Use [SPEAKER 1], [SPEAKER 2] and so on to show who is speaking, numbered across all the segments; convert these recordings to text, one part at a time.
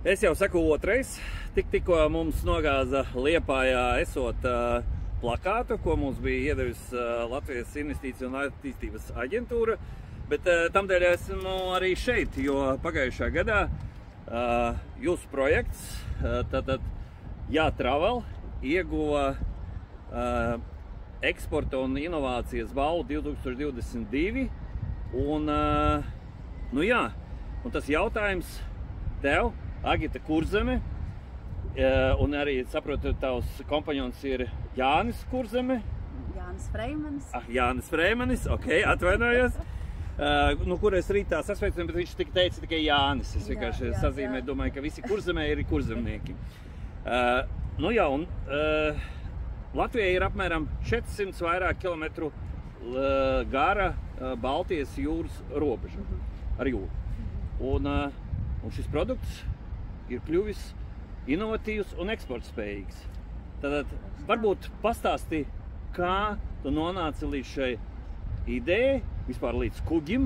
[SPEAKER 1] Es jau saku otrais. Tikko mums nogāza Liepājā esot plakātu, ko mums bija iedevis Latvijas Investīciju un attīstības aģentūra. Bet tamdēļ esmu arī šeit, jo pagājušā gadā jūsu projekts, tātad Travel, ieguva eksporta un inovācijas balvu 2022. Un, un tas jautājums tev, Agita Kurzeme, un arī, saprotu, tavs kompanjons ir Jānis Kurzeme.
[SPEAKER 2] Jānis Freimanis.
[SPEAKER 1] Jānis Freimanis, ok, atvainojos. Kur es rītā sasveicinu, bet viņš teica tikai Jānis. Es vienkārši sazīmēju, domāju, ka visi Kurzemē ir kurzemnieki. Latvijai ir apmēram 400 vairāk kilometru gara Baltijas jūras robeža ar jūru. Un šis produkts ir kļuvis inovatīvs un eksportspējīgs. Tad varbūt pastāsti, kā tu nonāci līdz šai idejai, vispār līdz kuģim.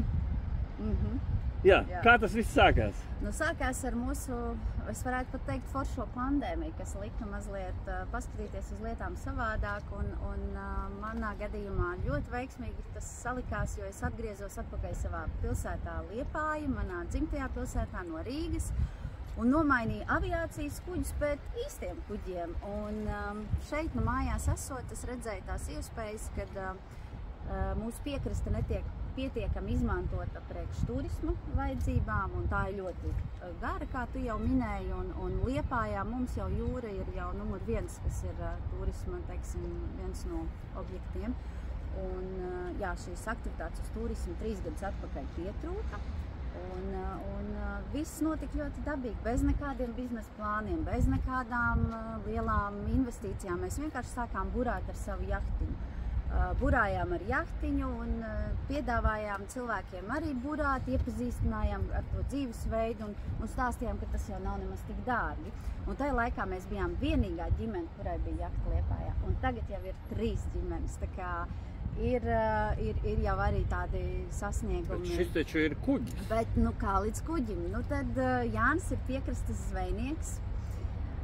[SPEAKER 1] Jā. Kā tas viss sākās?
[SPEAKER 2] Sākās ar mūsu, es varētu pat teikt, foršo pandēmiju, kas lika mazliet paskatīties uz lietām savādāk, un manā gadījumā ļoti veiksmīgi tas salikās, jo es atgriezos atpakaļ savā pilsētā Liepāja, manā dzimtajā pilsētā no Rīgas, un nomainīju aviācijas kuģus pēc īstiem kuģiem. Un šeit, mājās esot, es redzēju tās iespējas, kad mūsu piekraste netiek pietiekami izmantota priekš turismu vajadzībām, un tā ir ļoti gara, kā tu jau minēji, un Liepājā mums jau jūra ir jau numur 1, kas ir turisma, teiksim, viens no objektiem. Un šīs aktivitātes uz turismu 3 gadus atpakaļ pietrūka, un viss notika ļoti dabīgi, bez nekādiem biznesa plāniem, bez nekādām lielām investīcijām. Mēs vienkārši sākām burāt ar savu jahtiņu. Burājām ar jahtiņu un piedāvājām cilvēkiem arī burāt, iepazīstinājām ar to dzīvesveidu un stāstījām, ka tas jau nav nemaz tik dārgi. Un tajā laikā mēs bijām vienīgā ģimene, kurai bija jahta Liepājā, un tagad jau ir 3 ģimenes, tā kā ir jau arī tādi sasniegumi.
[SPEAKER 1] Bet šis taču ir kuģis.
[SPEAKER 2] Bet, kā līdz kuģim? Tad Jānis ir piekrastes zvejnieks.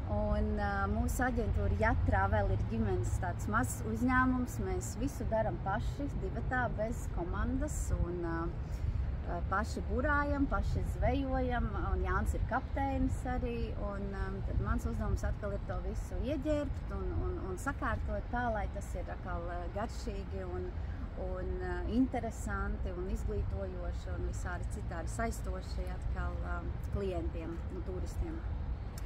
[SPEAKER 2] Un mūsu aģentūra Travel ir ģimenes tāds mazs uzņēmums. Mēs visu daram paši, divatā, bez komandas, un paši burājam, paši zvejojam, un Jānis ir kapteinis arī, un tad mans uzdevums atkal ir to visu ieģērbt un sakārtot tā, lai tas ir atkal garšīgi un interesanti un izglītojoši un visādi citādi saistoši atkal klientiem un turistiem.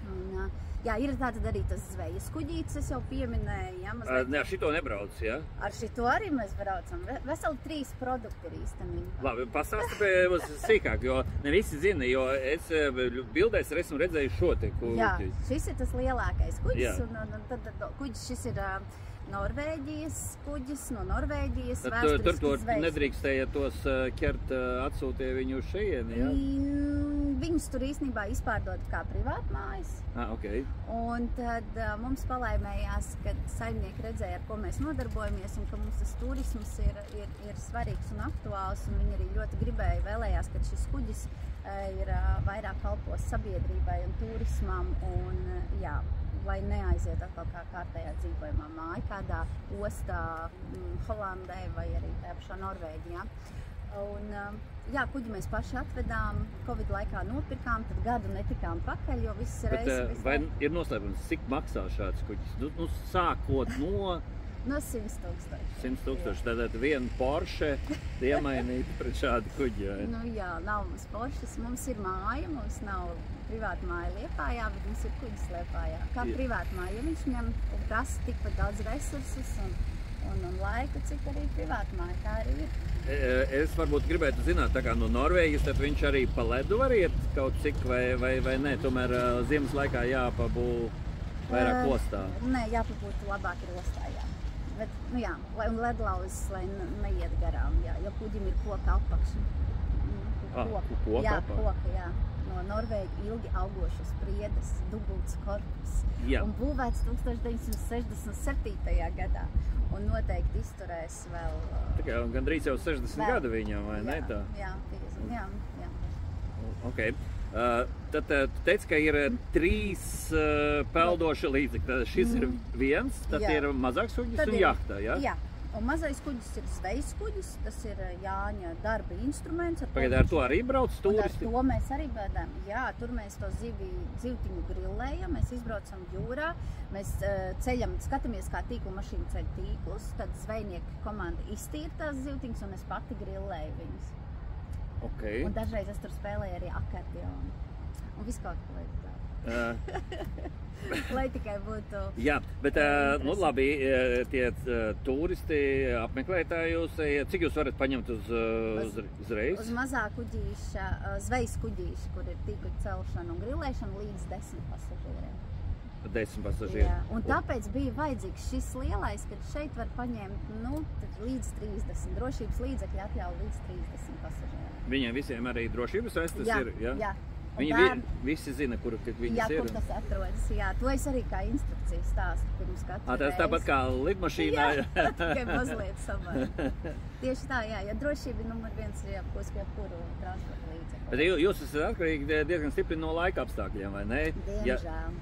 [SPEAKER 2] Un, ir tātad arī tas zvejas kuģītis, es jau pieminēju.
[SPEAKER 1] Ar šito nebrauc, jā?
[SPEAKER 2] Ar šito arī mēs braucam. Veseli 3 produkti ir īstenībā.
[SPEAKER 1] Labi, pastāsti mums sīkāk, jo ne visi zina, jo es bildēs esmu redzējis šo te kuģi.
[SPEAKER 2] Jā, šis ir tas lielākais kuģis, un tad kuģis šis ir Norvēģijas kuģis, no Norvēģijas vēsturiski
[SPEAKER 1] zvejas. Tur nedrīkstēja tos ķert, atsūtīja viņu uz šejieni, jā?
[SPEAKER 2] Viņus tur īstenībā izpārdod kā privātmājas.
[SPEAKER 1] Okay.
[SPEAKER 2] Un tad mums palaimējās, kad saimnieki redzēja, ar ko mēs nodarbojamies, un ka mums tas turisms ir svarīgs un aktuāls, un viņi arī ļoti gribēja, vēlējās, ka šis kuģis ir vairāk kalpos sabiedrībai un turismam, un lai neaiziet atkal kā kārtējā dzīvojumā māja, kādā ostā Holandē vai arī tajā pašā Norvēģijā. Un, kuģi mēs paši atvedām, Covid laikā nopirkām, tad gadu netikām pakaļ, jo viss reizes...
[SPEAKER 1] Vai ir noslēpums, cik maksā šāds kuģis? Sākot no...
[SPEAKER 2] No 100 000.
[SPEAKER 1] 100 000, tātad vienu Porsche iemainīt pret šādu kuģi, vai?
[SPEAKER 2] Nav mums Porsches, mums ir māja, mums nav privāta māja Liepājā, bet mums ir kuģis Liepājā. Kā privāta māja, ja viņš ņem un prasa tikpat daudz resursus un laiku, cik arī privāta māja, tā arī ir.
[SPEAKER 1] Es varbūt gribētu zināt, tā kā no Norvēģijas, tad viņš arī pa ledu var iet kaut cik vai ne, tomēr ziemas laikā jāpabū vairāk ostā.
[SPEAKER 2] Nē, jāpabūt labāk ir ostā, jā. Bet, un ledlauzes, lai neiet garām, jo kuģim ir koka apakša.
[SPEAKER 1] Koka apakša?
[SPEAKER 2] No Norvēģi ilgi augošas priedes, dubults korpus.
[SPEAKER 1] Jā.
[SPEAKER 2] Un būvēts 1967. gadā. Un noteikti izturēs vēl...
[SPEAKER 1] Tā kā gandrīz jau 60 gadu viņam, vai ne tā?
[SPEAKER 2] Jā, 50, jā.
[SPEAKER 1] Okay. Tad tu teici, ka ir 3 peldoši līdzekļi. Tad šis ir viens, tad ir mazāks kuģis un jahta, ja?
[SPEAKER 2] Jā. Un mazais kuģis ir zvejs kuģis, tas ir Jāņa darba instruments.
[SPEAKER 1] Pagaid, ar to arī brauc turisti?
[SPEAKER 2] Ar to mēs arī braucam. Jā, tur mēs to zivtiņu grillējam, mēs izbraucam jūrā, mēs ceļam, skatāmies, kā tīklu mašīna ceļ tīklus, tad zvejnieku komanda iztīra tās zivtiņas un es pati grillēju viņas.
[SPEAKER 1] Okay.
[SPEAKER 2] Un dažreiz es tur spēlēju arī akordionu. Un visu kaut ko vajag tādu. Lai tikai būtu...
[SPEAKER 1] Jā, bet nu labi, tie turisti apmeklētāji jūs, cik jūs varat paņemt uzreiz?
[SPEAKER 2] Uz mazā kuģīša, zvejas kuģīša, kur ir tīklu celšana un grillēšana līdz 10 pasažieriem.
[SPEAKER 1] 10 pasažieri.
[SPEAKER 2] Jā, un tāpēc bija vajadzīgs šis lielais, kad šeit var paņemt, nu, līdz 30. Drošības līdzekļi atļauj līdz 30 pasažieriem.
[SPEAKER 1] Viņiem visiem arī drošības vestes ir, ja?
[SPEAKER 2] Jā.
[SPEAKER 1] Viņi visi zina, kur viņas ir.
[SPEAKER 2] Jā, kur tas atrodas. Jā, to es arī kā instrukciju stāstu pirms katru reizi.
[SPEAKER 1] Tas tāpat kā lidmašīnā.
[SPEAKER 2] Jā, tikai mazliet samēr. Tieši tā, jā, ja drošība numur 1 ir jāpūs pie kuru transporta līdzekļu.
[SPEAKER 1] Bet jūs esat atkarīgi diezgan stipri no laika apstākļiem, vai ne?
[SPEAKER 2] Diemžēl.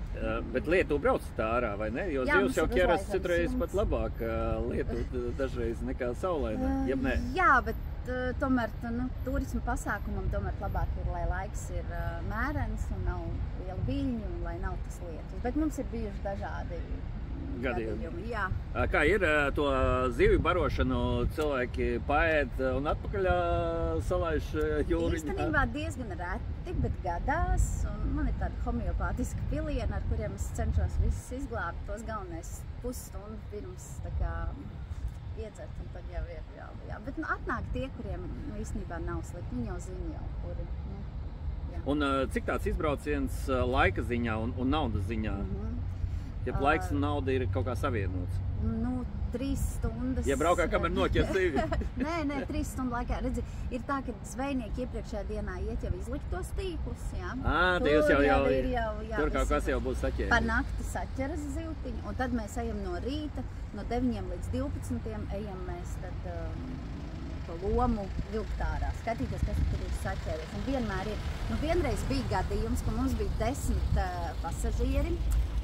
[SPEAKER 1] Bet Lietuva brauc tā ārā, vai ne? Jo zivs jau ķeras citreiz pat labāk Lietuva dažreiz nekā saulainē, jeb ne?
[SPEAKER 2] Jā, bet tomēr turismu pasākumam tomēr labāk ir, lai laiks ir mērens un nav liela viļņu un lai nav tas lietus. Bet mums ir bijuši dažādi gadījumi. Jā.
[SPEAKER 1] Kā ir to zivju barošanu, cilvēki paēd un atpakaļ salaiž jūriņā?
[SPEAKER 2] Īstenībā diezgan reti, bet gadās. Un man ir tāda homeopātiska piliena, ar kuriem es cenšos visus izglābt. Tos galvenais pusstundu pirms tā kā iedzert, un tad jau ir jā. Bet atnāk tie, kuriem īstenībā nav slikti, viņi jau zina jau, kuri. Jā.
[SPEAKER 1] Un cik tāds izbrauciens laika ziņā un naudas ziņā? Ja laiks un nauda ir kaut kā savienots?
[SPEAKER 2] 3 stundas.
[SPEAKER 1] Ja braukā, kamēr noķer zivi?
[SPEAKER 2] Nē, 3 stundu laikā. Redzi, ir tā, ka zvejnieki iepriekšējā dienā iet jau izlikt tos tīklus, jā.
[SPEAKER 1] Tur tur kaut kas jau būs saķēris.
[SPEAKER 2] Pa nakti saķeras zivtiņu, un tad mēs ejam no rīta, no 9 līdz 12 ejam mēs tad to lomu vilkt ārā, skatīties, kas tur ir saķēries. Un vienmēr ir, vienreiz bija gadījums, ka mums bija 10 pasažieri,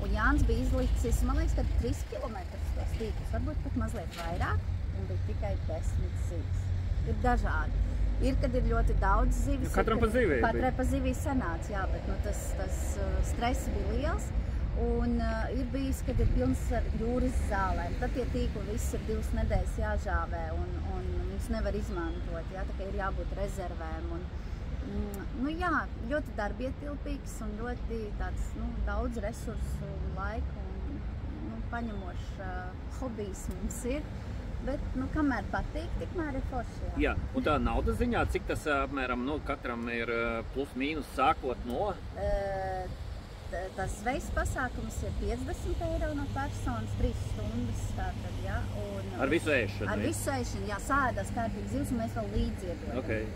[SPEAKER 2] un Jānis bija izlicis, man liekas, ka 3 kilometrus tos tīklus, varbūt pat mazliet vairāk, un bija tikai 10 zivis. Ir dažādi. Ir, kad ir ļoti daudz zivis.
[SPEAKER 1] Katram pa zivī?
[SPEAKER 2] Katrai pa zivī sanāca, jā, bet tas stress bija liels. Un ir bijis, kad ir pilns ar jūras zālēm. Tad tie tīkli viss ir 2 nedēļas jāžāvē, un viņus nevar izmantot, jā, tā kā ir jābūt rezervēm. Jā, ļoti darbietilpīgs un ļoti tāds, daudz resursu un laiku un paņemošs hobijs mums ir. Bet, kamēr patīk, tikmēr ir forši.
[SPEAKER 1] Jā, un tā naudas ziņā, cik tas apmēram, katram ir plus mīnus sākot no?
[SPEAKER 2] Tas zvejas pasākums ir 50 eiro no personas, 3 stundas tātad, jā.
[SPEAKER 1] Ar visu ēšanu?
[SPEAKER 2] Ar visu ēšanu, jā, sēdās kārtīgi zivs un mēs vēl līdziedojam.
[SPEAKER 1] Okay.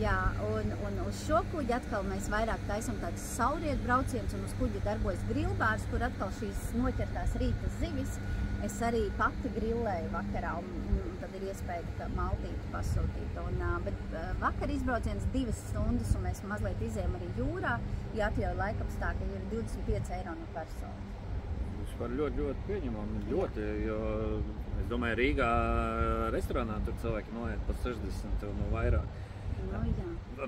[SPEAKER 2] Jā, un uz šo kuģi atkal mēs vairāk taisam tāds saulrietu brauciens, un uz kuģi darbojas grillbārs, kur atkal šīs noķertās rīta zivis. Es arī pati grillēju vakarā, un tad ir iespēja maltīti pasūtīt. Bet vakar izbrauciens 2 stundas, un mēs mazliet izējām arī jūrā, ja atļauj laikapstākļi, ir 25 eiro no personas.
[SPEAKER 1] Vispār ļoti pieņemami, jo es domāju, Rīgā restorānā tur cilvēki noiet pa 60 un vairāk.
[SPEAKER 2] Jā.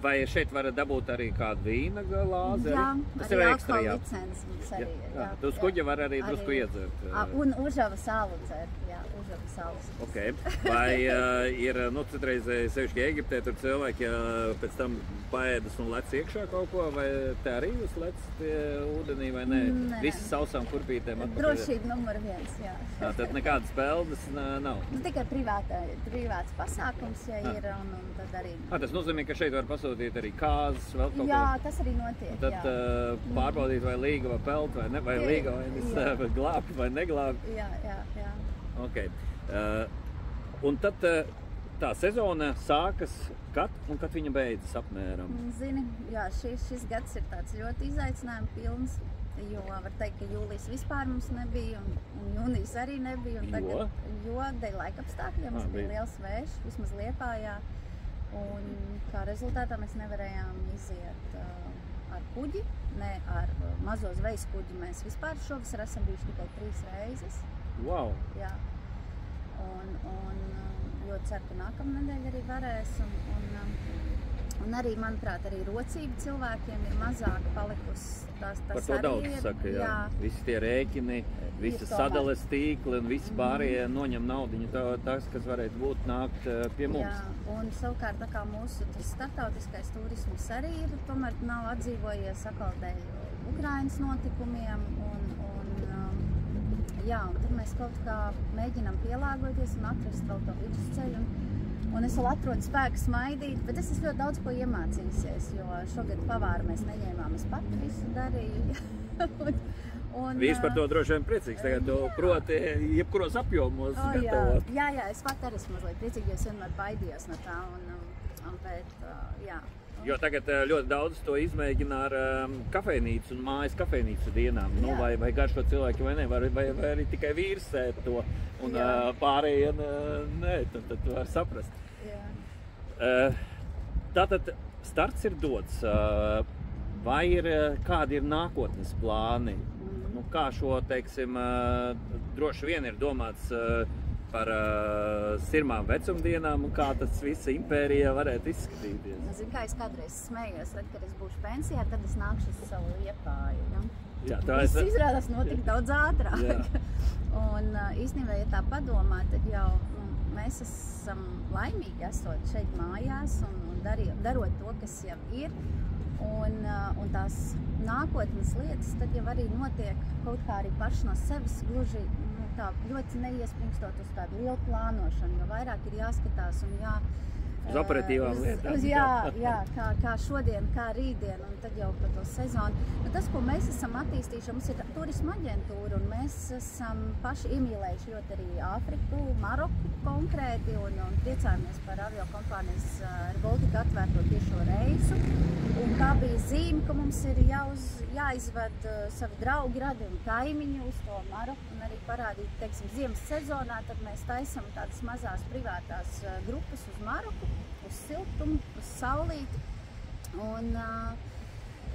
[SPEAKER 1] Vai šeit var dabūt arī kādu vīna glāzi?
[SPEAKER 2] Jā,
[SPEAKER 1] tas
[SPEAKER 2] arī
[SPEAKER 1] ir ekstra, jā.
[SPEAKER 2] licences mums arī ir.
[SPEAKER 1] Jā, tu uz kuģa var arī drusku iedzert.
[SPEAKER 2] Un užava salu dzert, jā, užava salas.
[SPEAKER 1] Okay. Vai ir, citreiz sevišķi Ēģiptē, tur cilvēki pēc tam paēdas un lec iekšā kaut ko, vai te arī jūs lecat ūdenī vai nē? Visi sausām kurpītēm atpakaļ?
[SPEAKER 2] Drošība numur 1, jā.
[SPEAKER 1] Tad nekādas peldas nav?
[SPEAKER 2] Tikai privāts pasākums, ja ir, un tad arī...
[SPEAKER 1] Tas nozīmē, ka šeit var pasūtīt arī kāzas, vēl kaut ko?
[SPEAKER 2] Jā, tas arī notiek,
[SPEAKER 1] un tad pārbaudīt, vai līga vai pelt, vai līga, vai glābi vai neglābi?
[SPEAKER 2] Jā.
[SPEAKER 1] Okay. Un tad tā sezona sākas kad un kad viņa beidzas apmēram?
[SPEAKER 2] Zini, jā, šis gads ir tāds ļoti izaicinājumi pilns, jo var teikt, ka jūlijas vispār mums nebija un jūnijas arī nebija. Un tagad, jo dēļ laikapstākļiem mums bija liels vējš, vismaz Liepājā, un kā rezultātā mēs nevarējām iziet ar kuģi, ne ar mazo zvejas kuģi. Mēs vispār šovasar esam bijuši tikai 3 reizes.
[SPEAKER 1] Wow!
[SPEAKER 2] Jā. Un ļoti ceru, ka nākamnedēļ arī varēs. Un arī, manuprāt, arī rocība cilvēkiem ir mazāk palikusi.
[SPEAKER 1] Par to daudz saka, jā. Visi tie rēķini, visas sadales tīkli un visi pārējie noņem naudiņu. Tas, kas varētu būt, nākt pie mums.
[SPEAKER 2] Jā, un savukārt tā kā mūsu starptautiskais turisms arī ir, tomēr nav atdzīvojies atkal dēļ Ukrainas notikumiem. Jā, un tad mēs kaut kā mēģinām pielāgoties un atrast vēl to vidusceļu. Un es vēl atrodu spēku smaidīt, bet es esmu ļoti daudz ko iemācījusies, jo šogad pavāru mēs neņēmām, es pati visu darīju.
[SPEAKER 1] Vīrs par to droši vien priecīgs, tagad tu proti jebkuros apjomos gatavot.
[SPEAKER 2] Jā, es pat arī esmu mazliet priecīgi, jo es vienmēr baidījos no tā, jā.
[SPEAKER 1] Jo tagad ļoti daudz to izmēģina ar kafejnīcu un mājas kafejnīcu dienām. Nu, vai garšo cilvēki vai ne, vai arī tikai vīrs sēd to un pārējie nē, tad var saprast. Tātad starts ir dots. Vai kādi ir nākotnes plāni? Nu, kā šo, teiksim, droši vien ir domāts par sirmām vecumdienām un kā tas visa impērija varētu izskatīties.
[SPEAKER 2] Zinu, kā es kādreiz smējos, kad es būšu pensijā, tad es nākšu uz savu Liepāju. Ja?
[SPEAKER 1] Jā,
[SPEAKER 2] tas izrādās notika daudz ātrāk. Un īstenībā, ja tā padomā, tad jau mēs esam laimīgi esot šeit mājās un darot to, kas jau ir. Un tās nākotnes lietas tad jau arī notiek kaut kā arī paši no sevis gluži tā ļoti neiespringstot uz tādu lielu plānošanu, jo vairāk ir jāskatās un
[SPEAKER 1] uz operatīvām lietām.
[SPEAKER 2] Jā, kā šodien, kā rītdien, un tad jau par to sezonu. Bet tas, ko mēs esam attīstījuši, mums ir turisma aģentūra, un mēs esam paši iemīlējuši ļoti arī Āfriku, Maroku konkrēti, un priecājamies par aviokompānijas airBaltic atvērto tiešo reisu. Un tā bija zīme, ka mums ir jāizved savi draugi, radi un kaimiņi uz to Maroku, un arī parādīt, teiksim, ziemas sezonā, tad mēs taisam tādas mazās privātās grupas uz Maroku, uz siltumu, uz saulīti.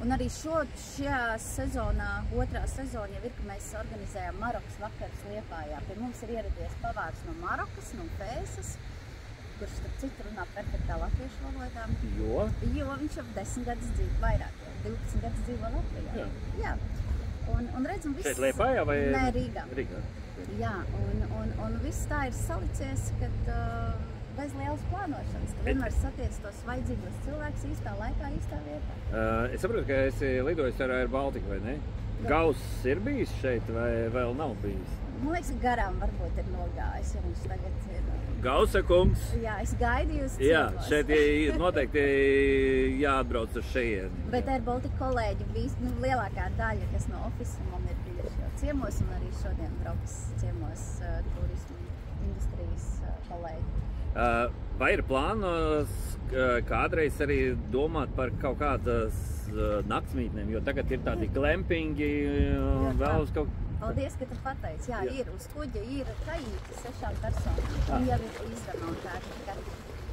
[SPEAKER 2] Un arī šajā sezonā, otrā sezona jau ir, ka mēs organizējām Marokas vakarus Liepājā. Pie mums ir ieradies pavārs no Marokas, no Fēsas, kurš starp citu runā perfektā latviešu valodā.
[SPEAKER 1] Jo
[SPEAKER 2] viņš jau 10 gadus dzīvo, vairāk, 12 gadus dzīvo Latvijā. Jā. Un redzam, viss...
[SPEAKER 1] Šeit Liepājā vai?
[SPEAKER 2] Nē, Rīgā. Jā, un viss tā ir salicies, kad bez lielas plānošanas. Tu vienmēr satiec tos vajadzīgos cilvēkus īstā laikā, īstā vietā.
[SPEAKER 1] Es saprotu, ka esi lidojis ar airBaltic, vai ne? Gauss ir bijis šeit vai vēl nav bijis?
[SPEAKER 2] Man liekas, garām varbūt ir nogājis, ja viņš tagad ir...
[SPEAKER 1] Gausa kungs! Jā,
[SPEAKER 2] es gaidu jūs ciemos.
[SPEAKER 1] Jā, šeit noteikti jāatbrauc uz šejieni.
[SPEAKER 2] Bet airBaltic kolēģi, lielākā daļa, kas no ofisa man ir bijuši jau ciemos, un arī šodien brauks ciemos turismu industrijas kolēģi.
[SPEAKER 1] Vai ir plānos kādreiz arī domāt par kaut kādas naktsmītnēm, jo tagad ir tādi glampingi vēl uz kaut...
[SPEAKER 2] Paldies, ka tu pateici. Jā, ir uz kuģa, ir kaīti 6 personām. Un jau ir izremontēti.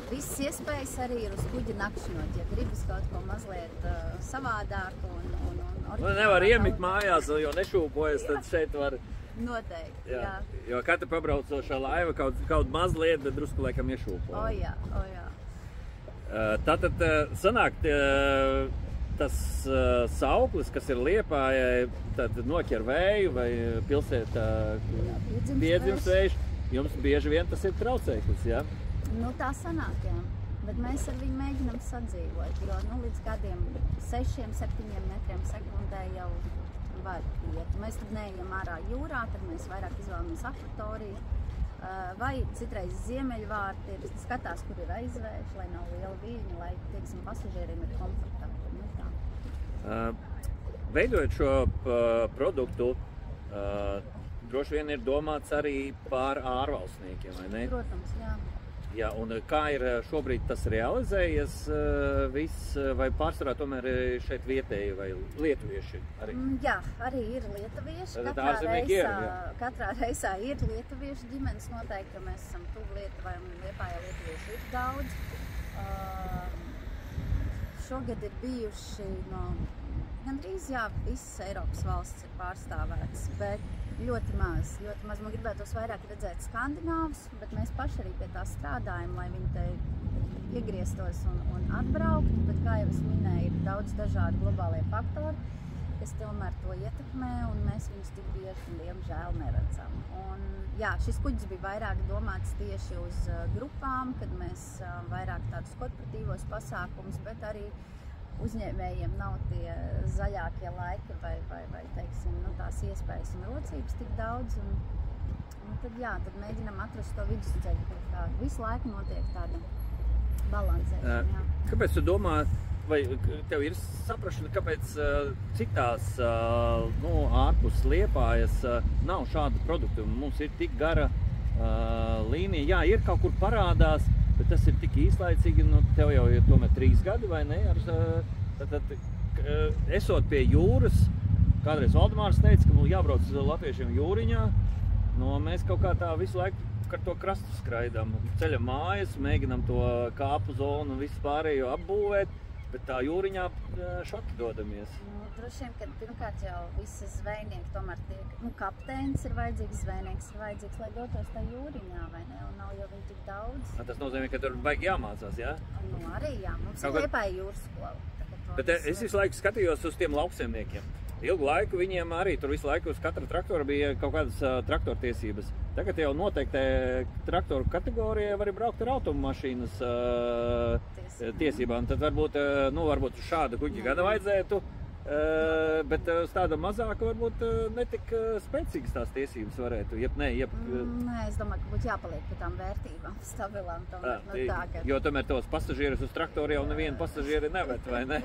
[SPEAKER 2] Visas iespējas arī ir uz kuģa nakšņot, ja gribas kaut ko mazliet savādāku un
[SPEAKER 1] nevar iemigt mājās, jo nešūpojas, tad šeit var...
[SPEAKER 2] Noteikti, jā.
[SPEAKER 1] Jo katra pabraucošā laiva kaut mazliet, bet drusku laikam iešūpo.
[SPEAKER 2] O jā.
[SPEAKER 1] Tātad sanāk tas sauklis, kas ir Liepājai, tad noķer vēju vai pilsētā piedzimst vējš. Jums bieži vien tas ir traucēklis, jā?
[SPEAKER 2] Nu tā sanāk, jā. Bet mēs ar viņu mēģinam sadzīvot, jo līdz gadiem 6-7 metriem sekundē jau var iet. Mēs tad neejam ārā jūrā, tad mēs vairāk izvēlamies akvatoriju. Vai citreiz ziemeļvārti ir skatās, kur ir aizvērš, lai nav liela viļņa, lai, teiksim, pasažieriem ir komfortabli.
[SPEAKER 1] Veidojot šo produktu, droši vien ir domāts arī par ārvalstniekiem, vai ne?
[SPEAKER 2] Protams, jā.
[SPEAKER 1] Jā, un kā ir šobrīd tas realizējies viss, vai pārsvarā tomēr šeit vietēji vai lietuvieši arī?
[SPEAKER 2] Jā, arī ir lietuvieši. Katrā reisā ir lietuviešu ģimenes noteikti, jo mēs esam tuvu Lietuvai un Liepājā lietuvieši ir daudz. Šogad ir bijuši no Gandrīz, jā, visas Eiropas valsts ir pārstāvētas, bet ļoti maz. Man gribētos vairāk redzēt skandināvus, bet mēs paši arī pie tā strādājam, lai viņi te iegrieztos un atbrauktu, bet, kā jau es minēju, ir daudz dažādi globālie faktori, kas tomēr to ietekmē, un mēs viņus tik bieži, diemžēl, neredzam. Un, jā, šis kuģis bija vairāk domāts tieši uz grupām, kad mēs vairāk tādus korporatīvos pasākumus, bet arī uzņēmējiem nav tie zaļākie laiki vai teiksim, tās iespējas un rocības tik daudz. Un tad, jā, tad mēģinam atrast to vidusceļu, kā visu laiku notiek tāda balansēšana.
[SPEAKER 1] Kāpēc tu domā, vai tev ir saprašana, kāpēc citās ārpus Liepājas nav šādu produktu? Mums ir tik gara līnija, jā, ir kaut kur parādās, bet tas ir tik īslaicīgi, tev jau ir tomēr 3 gadi, vai ne? Tad, esot pie jūras, kādreiz Valdemārs teica, ka mums jābrauc latviešiem jūriņā, mēs kaut kā tā visu laiku ar to krastu skraidām, ceļam mājas, mēģinam to kāpu zonu un visu pārējo apbūvēt, bet tā jūriņā šoki dodamies.
[SPEAKER 2] Droši vien, ka pirmkārt jau visi zvejnieki tomēr tiek, kapteinis ir vajadzīgs, zvejnieks ir vajadzīgs, lai dotos tā jūriņā, vai ne? Un nav jau viņi tik daudz.
[SPEAKER 1] Tas nozīmē, ka tur baigi jāmācās, jā?
[SPEAKER 2] Arī jā, mums ir Liepāja jūras skola.
[SPEAKER 1] Bet es visu laiku skatījos uz tiem lauksaimniekiem. Ilgu laiku viņiem arī tur visu laiku uz katra traktora bija kaut kādas traktortiesības. Tagad jau noteikti traktoru kategorijai var braukt ar automašīnas tiesībām. Tad varbūt uz šādu kuģi gada vajadzētu, bet uz tāda mazāka varbūt netik spēcīgas tās tiesības varētu. Nē,
[SPEAKER 2] es domāju, ka būtu jāpaliek pie tām vērtībām, stabilām.
[SPEAKER 1] Jo tomēr tos pasažierus uz traktoru jau nevienu pasažieri nevet, vai ne?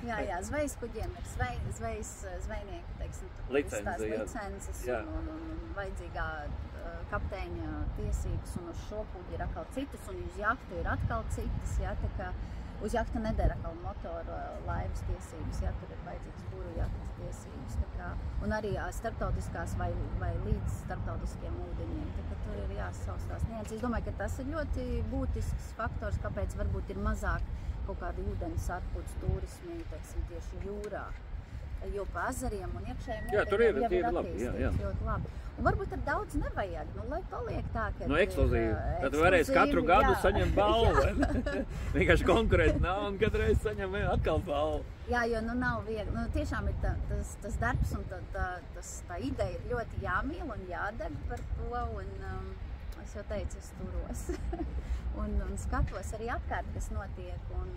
[SPEAKER 2] jā, zvejas kuģiem ir zvejnieki, teiksim, licences un vajadzīgā kapteiņa tiesības, un uz šo kuģi ir atkal citas, un uz jahtu ir atkal citas, jā, tā kā uz jahta nedara atkal motoru laivas tiesības, jā, tur ir vajadzīgs buru jahtas tiesības, tā kā, un arī starptautiskās vai līdz starptautiskiem ūdeņiem, tā kā tur ir jāsauc tās nianses. Es domāju, ka tas ir ļoti būtisks faktors, kāpēc varbūt ir mazāk kaut kādi ūdeņas atpūtas turismi, teiksim, tieši jūrā. Jo pa ezeriem un iekšējiem
[SPEAKER 1] tur ir
[SPEAKER 2] attīstīts ļoti labi. Un varbūt ar daudz nevajag, lai paliek tā, ka...
[SPEAKER 1] ekskluzīvi. Tad varēs katru gadu saņemt balvu. Vienkārši konkurēt nav un katreiz saņem atkal balvu.
[SPEAKER 2] Jā, jo nav viegli. Tiešām ir tas darbs un tā ideja ir ļoti jāmīl un jādeg par to. Un es jau teicu, es turos. un skatos arī apkārt, kas notiek. Un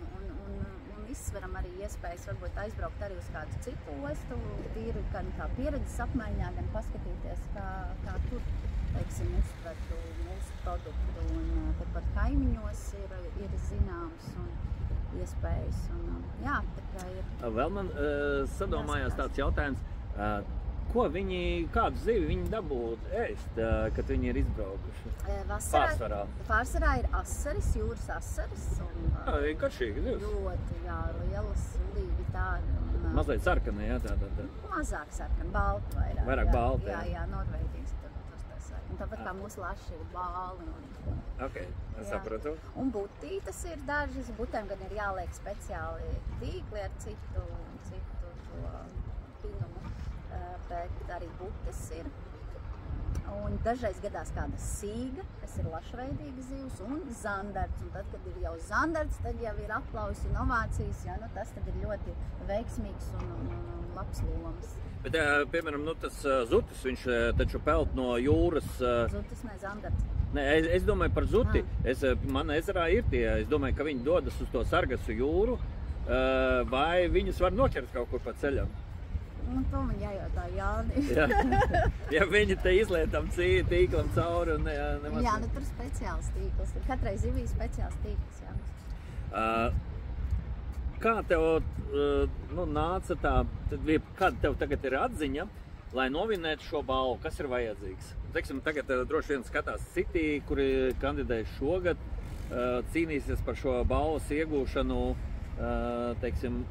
[SPEAKER 2] izsveram arī iespējas varbūt aizbraukt arī uz kādu citu ostu, tīri gan kā pieredzes apmaiņā, gan paskatīties, kā tur, teiksim, uztvertu mūsu produktu. Un tepat kaimiņos ir zināms un iespējas. Un, jā, tā kā ir.
[SPEAKER 1] Vēl man sadomājās tāds jautājums, kādu zivi viņi dabūtu ēst, kad viņi ir izbraukuši?
[SPEAKER 2] Pārsvarā ir asaris, jūras asaris.
[SPEAKER 1] Garšīgi zivs.
[SPEAKER 2] Ļoti, jā, lielas, sulīgi tādi.
[SPEAKER 1] Mazliet sarkani, jā, tāda.
[SPEAKER 2] Mazāk sarkani, balti vairāk.
[SPEAKER 1] Vairāk balti,
[SPEAKER 2] jā, norvēģīgs tur tas sarkani. Tāpat kā mūsu laši ir bāli.
[SPEAKER 1] Ok, es sapratu.
[SPEAKER 2] Un butītes ir dažas, butēm gan ir jāliek speciāli tīkli ar citu to pinumu. Bet arī butes ir. Un dažreiz gadās kāda sīga, kas ir lašveidīga zivs, un zandarts. Un tad, kad ir jau zandarts, tad jau ir aplausi, inovācijas, jā, tas tad ir ļoti veiksmīgs un labs lomas.
[SPEAKER 1] Bet, piemēram, tas zutis, viņš taču peld no jūras.
[SPEAKER 2] Zutis, ne, zandarts.
[SPEAKER 1] Nē, es domāju par zuti. Man ezerā ir tie, es domāju, ka viņi dodas uz to Sargasu jūru, vai viņus var noķert kaut kur pa ceļam.
[SPEAKER 2] To man jājautā Jāni.
[SPEAKER 1] Ja viņi te izlietam tīklam cauri un nemaz...
[SPEAKER 2] Jā, tur speciāls tīkls. Katrai zivī speciāls tīkls, jā.
[SPEAKER 1] Kā tev nāca tā, kāda tev tagad ir atziņa, lai novinētu šo balvu? Kas ir vajadzīgs? Teiksim, tagad droši vien skatās citi, kuri kandidēs šogad, cīnīsies par šo balvas iegūšanu, teiksim,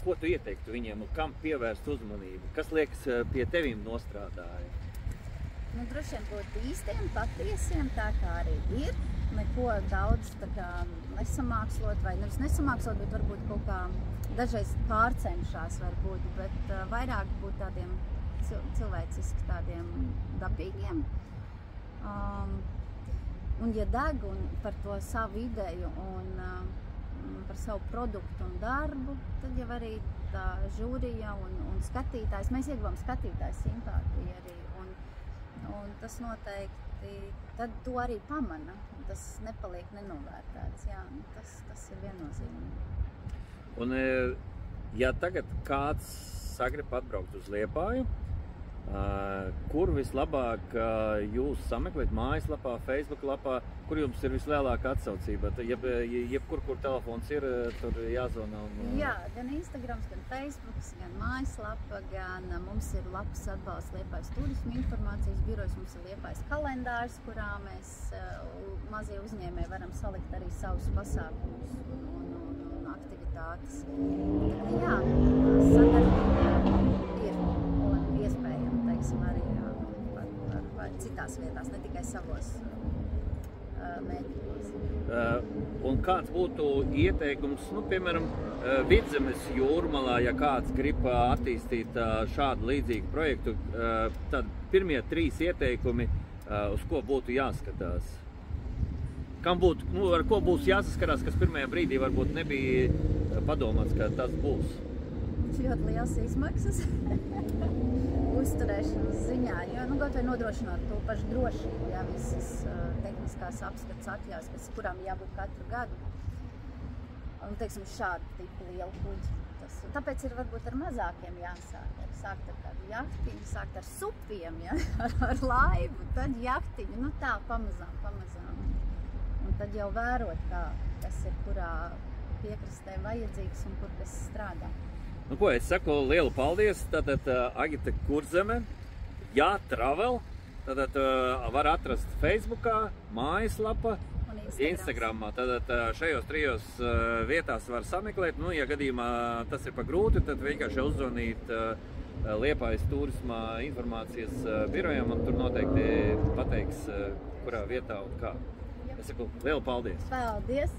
[SPEAKER 1] ko tu ieteiktu viņiem un kam pievērst uzmanību? Kas liekas pie tevīm nostrādāja?
[SPEAKER 2] Droši vien būt īstiem, patiesiem, tā kā arī ir. Neko daudz nesamākslot, vai nevis nesamākslot, bet varbūt kaut kā dažreiz pārcenšās varbūt, bet vairāk būt tādiem cilvēciski, tādiem dabīgiem. Un ja deg un par to savu ideju un par savu produktu un darbu, tad jau arī tā žūrija un skatītājs, mēs ieguvam skatītājs simpātiju arī, un tas noteikti, tad to arī pamana, tas nepaliek nenovērtēts, jā, tas ir viennozīmīgi.
[SPEAKER 1] Un ja tagad kāds sagrib atbraukt uz Liepāju, kur vislabāk jūs sameklēt mājaslapā, Facebook lapā, kur jums ir vislielākā atsaucība? Jebkur, kur telefons ir, tur jāzvana?
[SPEAKER 2] Jā, gan Instagrams, gan Facebooks, gan mājaslapa, gan mums ir labs atbalsts Liepājas turismu informācijas birojas, mums ir Liepājas kalendārs, kurā mēs mazie uzņēmēji varam salikt arī savus pasākumus un aktivitātes. Jā, sadarbība ir iespējama, teiksim, arī par citās vietās, ne tikai savos mēģinājumos.
[SPEAKER 1] Un kāds būtu ieteikums, piemēram, Vidzemes jūrmalā, ja kāds grib attīstīt šādu līdzīgu projektu, tad pirmie 3 ieteikumi, uz ko būtu jāskatās? Kam būtu, ar ko būs jāsaskarās, kas pirmajā brīdī varbūt nebija padomāts, ka tas būs?
[SPEAKER 2] Ļoti liels izmaksas uzturēšanas ziņā, jo kaut vai nodrošināt to pašu drošību, jā, visas tehniskās apskates atļaujas, kurām jābūt katru gadu. Un, teiksim, šādu tipu lielu kuģi. Tāpēc ir varbūt ar mazākiem jāsāk. Sākt ar kādu jahtiņu, sākt ar supiem, ja? ar laivu, tad jahtiņu, tā pamazām. Un tad jau vērot, kas ir kurā piekrastē vajadzīgs un kur kas strādā.
[SPEAKER 1] Ko es saku, lielu paldies, tātad Agita Kurzeme, Travel, tātad var atrast Facebookā, mājaslapa, Instagramā, tātad šajos 3 vietās var sameklēt, ja gadījumā tas ir pa grūti, tad vienkārši uzzvanīt Liepājas turisma informācijas birojam, un tur noteikti pateiks, kurā vietā un kā. Es saku, lielu paldies!
[SPEAKER 2] Paldies!